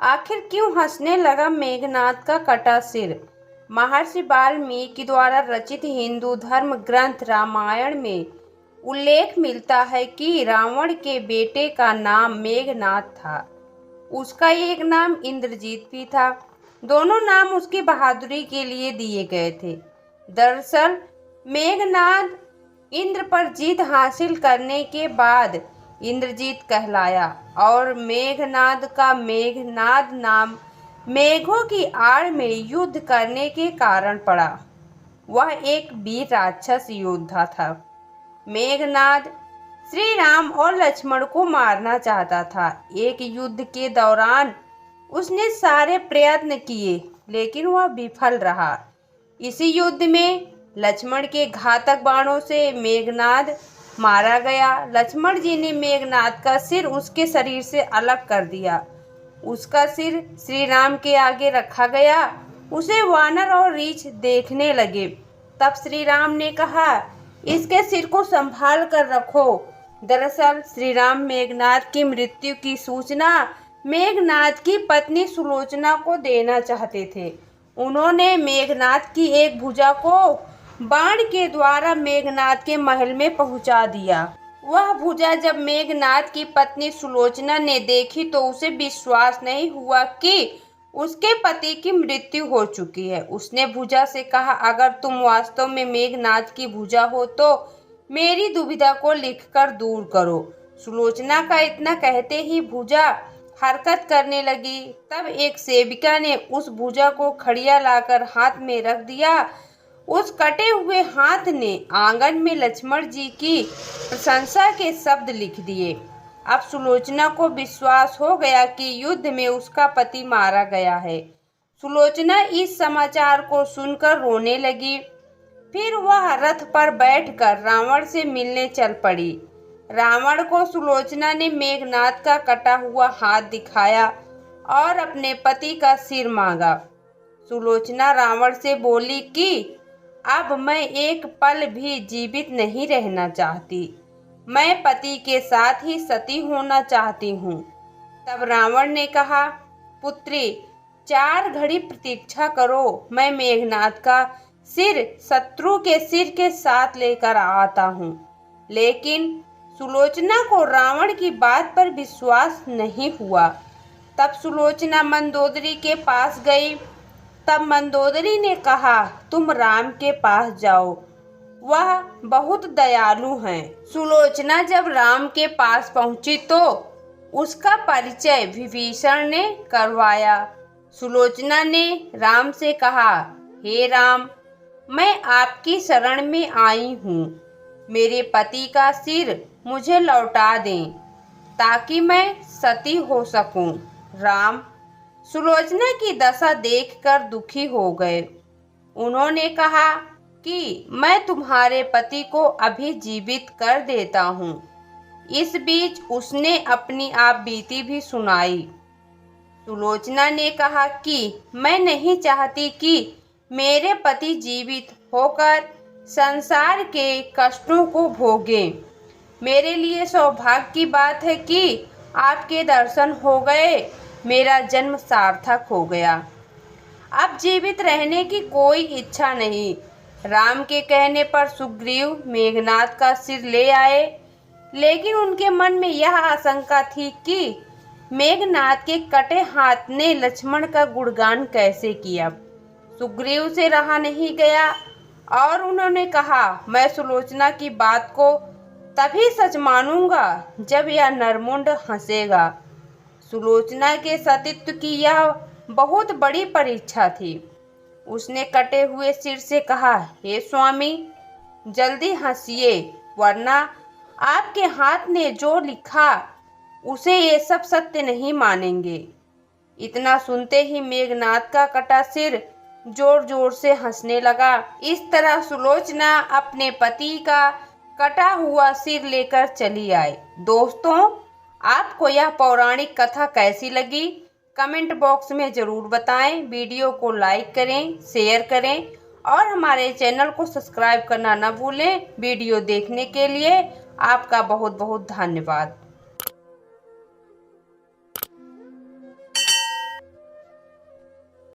आखिर क्यों हंसने लगा मेघनाद का कटा सिर। महर्षि वाल्मीकि द्वारा रचित हिंदू धर्म ग्रंथ रामायण में उल्लेख मिलता है कि रावण के बेटे का नाम मेघनाद था। उसका एक नाम इंद्रजीत भी था। दोनों नाम उसकी बहादुरी के लिए दिए गए थे। दरअसल मेघनाद इंद्र पर जीत हासिल करने के बाद इंद्रजीत कहलाया और मेघनाद का मेघनाद नाम मेघों की आड़ में युद्ध करने के कारण पड़ा। वह एक वीर राक्षस योद्धा था। मेघनाद श्री राम और लक्ष्मण को मारना चाहता था। एक युद्ध के दौरान उसने सारे प्रयत्न किए लेकिन वह विफल रहा। इसी युद्ध में लक्ष्मण के घातक बाणों से मेघनाद मारा गया। लक्ष्मण जी ने मेघनाद का सिर उसके शरीर से अलग कर दिया। उसका सिर श्री राम के आगे रखा गया। उसे वानर और रीछ देखने लगे। तब श्री राम ने कहा, इसके सिर को संभाल कर रखो। दरअसल श्री राम मेघनाद की मृत्यु की सूचना मेघनाद की पत्नी सुलोचना को देना चाहते थे। उन्होंने मेघनाद की एक भुजा को बाण के द्वारा मेघनाद के महल में पहुंचा दिया। वह भुजा जब मेघनाद की पत्नी सुलोचना ने देखी तो उसे विश्वास नहीं हुआ कि उसके पति की मृत्यु हो चुकी है। उसने भुजा से कहा, अगर तुम वास्तव में मेघनाद की भुजा हो तो मेरी दुविधा को लिखकर दूर करो। सुलोचना का इतना कहते ही भुजा हरकत करने लगी। तब एक सेविका ने उस भुजा को खड़िया लाकर हाथ में रख दिया। उस कटे हुए हाथ ने आंगन में लक्ष्मण जी की प्रशंसा के शब्द लिख दिए। अब सुलोचना को विश्वास हो गया कि युद्ध में उसका पति मारा गया है। सुलोचना इस समाचार को सुनकर रोने लगी। फिर वह रथ पर बैठकर रावण से मिलने चल पड़ी। रावण को सुलोचना ने मेघनाद का कटा हुआ हाथ दिखाया और अपने पति का सिर मांगा। सुलोचना रावण से बोली कि अब मैं एक पल भी जीवित नहीं रहना चाहती। मैं पति के साथ ही सती होना चाहती हूँ। तब रावण ने कहा, पुत्री 4 घड़ी प्रतीक्षा करो। मैं मेघनाद का सिर शत्रु के सिर के साथ लेकर आता हूँ। लेकिन सुलोचना को रावण की बात पर विश्वास नहीं हुआ। तब सुलोचना मंदोदरी के पास गई। तब मंदोदरी ने कहा, तुम राम के पास जाओ, वह बहुत दयालु हैं। सुलोचना जब राम के पास पहुंची तो उसका परिचय विभीषण ने करवाया। सुलोचना ने राम से कहा, हे राम, मैं आपकी शरण में आई हूँ। मेरे पति का सिर मुझे लौटा दें ताकि मैं सती हो सकूं। राम सुलोचना की दशा देखकर दुखी हो गए। उन्होंने कहा कि मैं तुम्हारे पति को अभी जीवित कर देता हूँ। इस बीच उसने अपनी आप बीती भी सुनाई। सुलोचना ने कहा कि मैं नहीं चाहती कि मेरे पति जीवित होकर संसार के कष्टों को भोगें। मेरे लिए सौभाग्य की बात है कि आपके दर्शन हो गए। मेरा जन्म सार्थक हो गया। अब जीवित रहने की कोई इच्छा नहीं। राम के कहने पर सुग्रीव मेघनाद का सिर ले आए। लेकिन उनके मन में यह आशंका थी कि मेघनाद के कटे हाथ ने लक्ष्मण का गुणगान कैसे किया। सुग्रीव से रहा नहीं गया और उन्होंने कहा, मैं सुलोचना की बात को तभी सच मानूंगा जब यह नरमुंड हंसेगा। सुलोचना के सतीत्व की यह बहुत बड़ी परीक्षा थी। उसने कटे हुए सिर से कहा, हे स्वामी, जल्दी हंसिए, वरना आपके हाथ ने जो लिखा उसे ये सब सत्य नहीं मानेंगे। इतना सुनते ही मेघनाद का कटा सिर जोर जोर से हंसने लगा। इस तरह सुलोचना अपने पति का कटा हुआ सिर लेकर चली आई। दोस्तों, आपको यह पौराणिक कथा कैसी लगी? कमेंट बॉक्स में ज़रूर बताएं। वीडियो को लाइक करें, शेयर करें और हमारे चैनल को सब्सक्राइब करना न भूलें। वीडियो देखने के लिए आपका बहुत बहुत धन्यवाद।